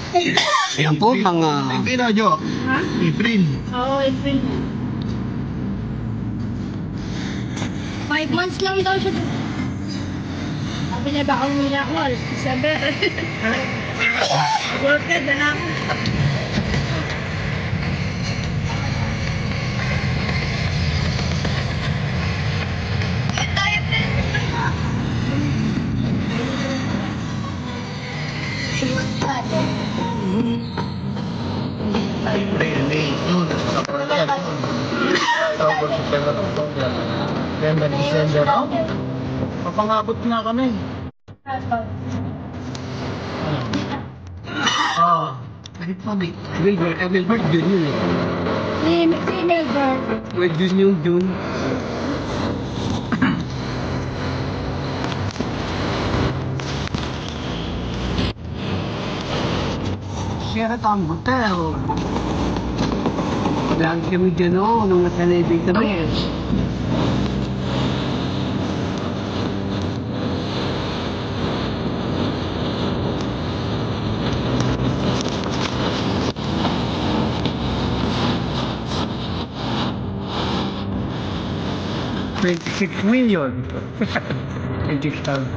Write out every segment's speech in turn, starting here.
Ayan po mga... April na, Jo. Ha? April. Oo, April. 5 months lang daw siya. Sabi niya baka umuwi ako. Sabi. Worker na lang. April, May, June, October, October, September, October, November, December. Oh, papangabot na kami. Wilbert, June yun eh. Si Melbourne. Wait, June yung June. Siya ang hotel. Lagi kami dyan o, nung nasanibig kami. $26 million. 26,000.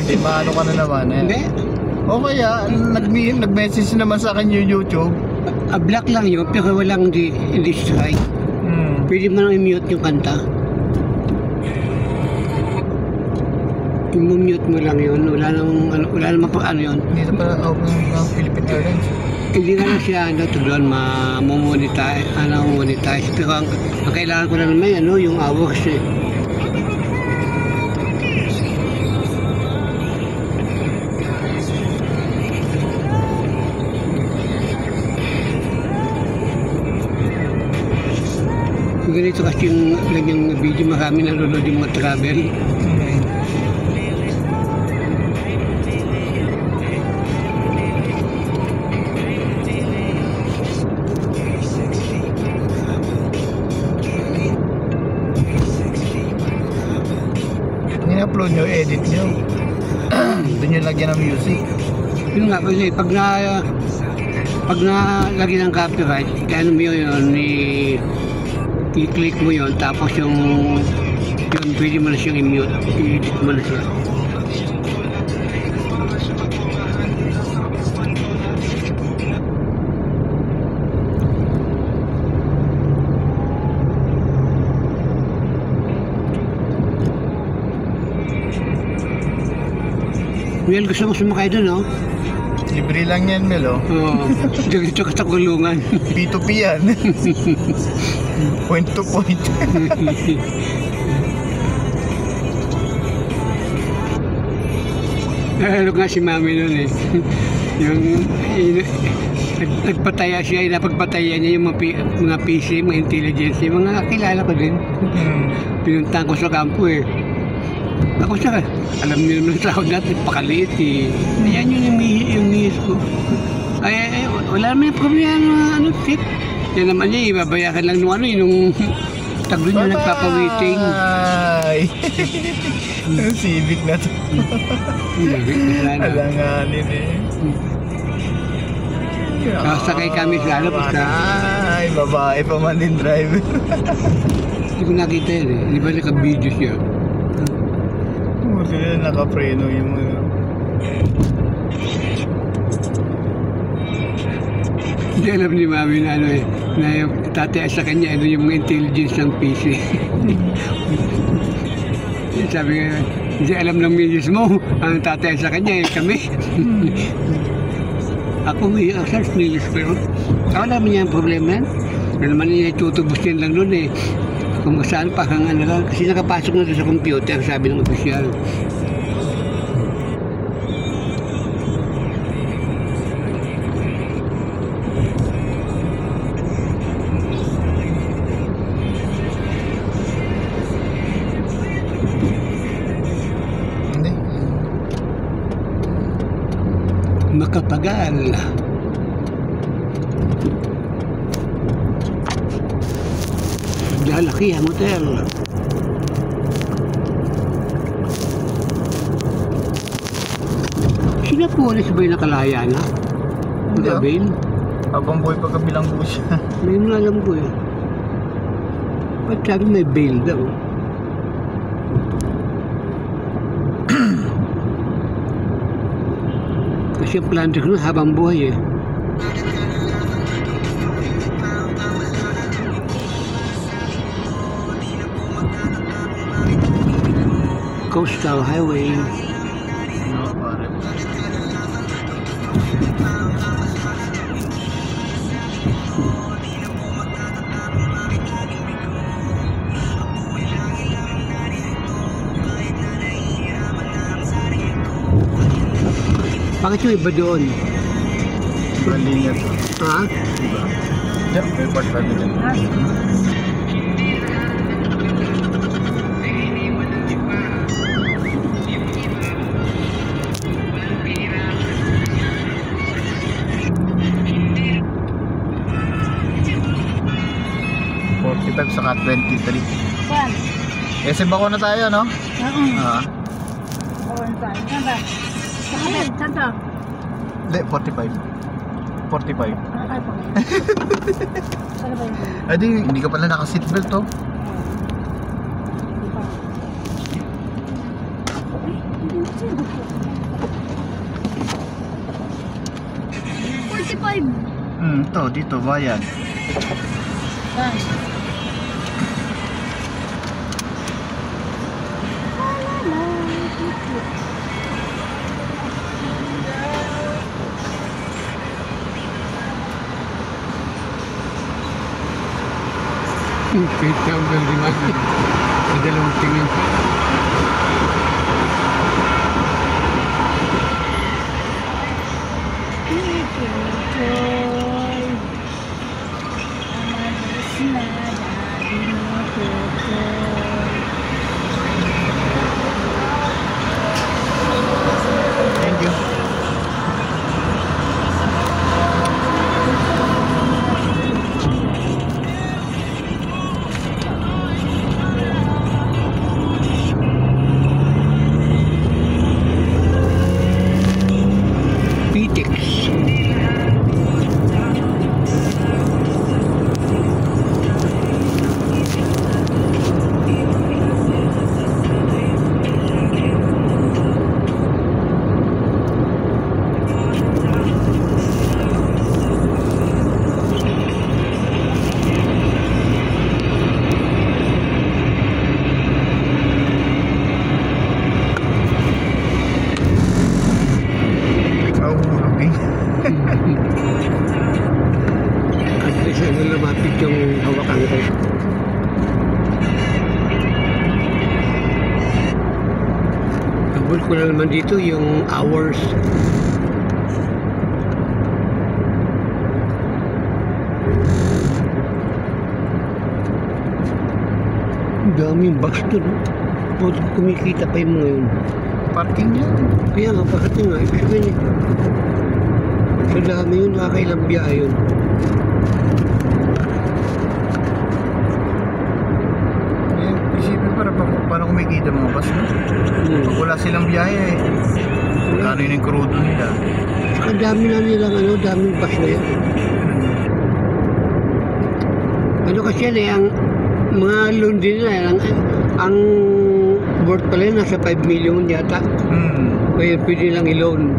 Di ba ano ka na naman eh? Hindi. O kaya, nag-message naman sa akin yung YouTube. Black lang yun, pero walang di-strike. Pwede mo nang i-mute yung kanta. I-mute mo lang yun, wala namang pa ano yun. Dito pa open ng Philippine Airlines. Hindi nga lang siya doon monetize. Pero ang kailangan ko lang naman yung hours eh. Ganito kasi yung ganyang video, marami nanonood yung mga travel. Ni-upload nyo, edit nyo. Doon nyo lagyan ng music. Yun nga kasi pag nalagyan ng copyright, kaya mo yun, i-click mo yun, tapos yun pwede mo na siyang i-mute, i-edit mo na siya. Well, gusto mo sumakay doon, no? Libre lang yan, Mel, oh. Oo. Diretso ka sa kulungan. P2P yan. Point to point. Ano nga si mami nun eh. Yung nagpataya siya, napagpataya niya yung mga PC, mga intelligence, yung mga kakilala ko din. Pinuntahan ko sa kampo eh. Ako siya, alam niyo naman sa ako dati, pakaliit eh. Ayan yung miss ko. Ay, wala naman yung problema, ano, tip. Yan naman niya, ibabayakan lang nung ano, yung taglo niya nagpapawiting. Ay. Civic na to. Alanganin eh. Sakay kami sa ano, basta. Ay, babae pa man din driver. Hindi ko nakita yun eh. Di ba naka-video siya? Buti na nakapreno yung mga. Hindi alam ni mami na ano eh, na yung tatay sa kanya, ano yung mga intelligence ng PC. Sabi nga, hindi alam ng milis mo, ang tatay sa kanya eh, kami. Ako may access milis ko yun. Wala naman niya ang problema yan. Wala naman niya tutubos yan lang nun eh. Kung saan pa kang ano lang, kasi nakapasok na doon sa computer, sabi ng opisyal. Hindi. Makapagal. Lalaki ang hotel. Sila po alis ba yung nakalaya na? Hindi, ah. Bail? Habang buhay pa kabilang po siya. May mga alam ko eh. Ba't sabi may bail daw? Kasi ang plano ko na habang buhay eh. Coastal Highway. No, pare. Bakit yung iba doon? Ibang linya to. Ha? Diba? Diyan, may part kami dyan. Saka 23. Saan? Kasi bako na tayo, no? Oo. Ah. Saan saan? Saan ba? Saan? Saan to? Hindi, 45. 45. Ay po. Saan ba yun? Ay, hindi ka pala naka-seatbelt, oh. Di ba? To, dito, bayan. Saan? Kahit ka ang galiman. Sa dalawang tingin. Thank you. PTEX. sumapit yung hawakan ko. Tabol ko na naman dito yung hours. Daming bus doon. Kumikita pa yung mga yun. Parking yan. Kaya nga, bakit nga? Ibig sabihin eh. Sa dami yun, nakakailang biyahe yun. Isipin paano kumikita mga bus no? Pag wala silang biyahe eh. Kano yun yung krudo nila? Saka dami na nilang daming bus na yan. Ano kasi yan eh, ang mga loan din nila, ang worth pala yun, nasa 5 million yata. Kaya pwede lang i-loan.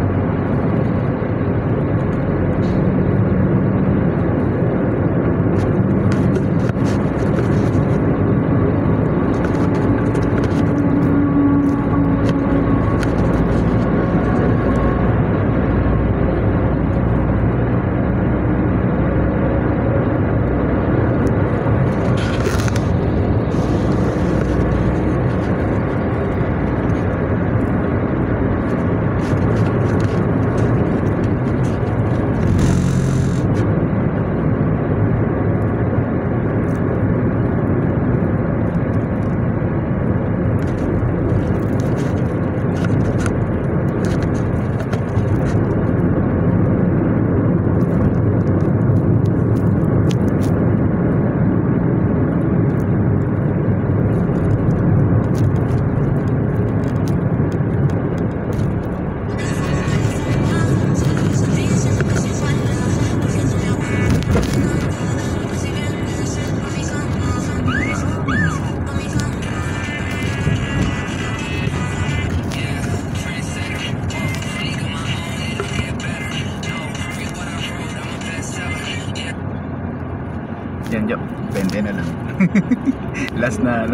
Yan, Joe. 20 na lang. Last na,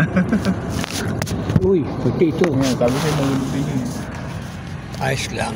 Uy, pati ito. Yan, sabi sa'yo, mahulog din yun. Ayos lang.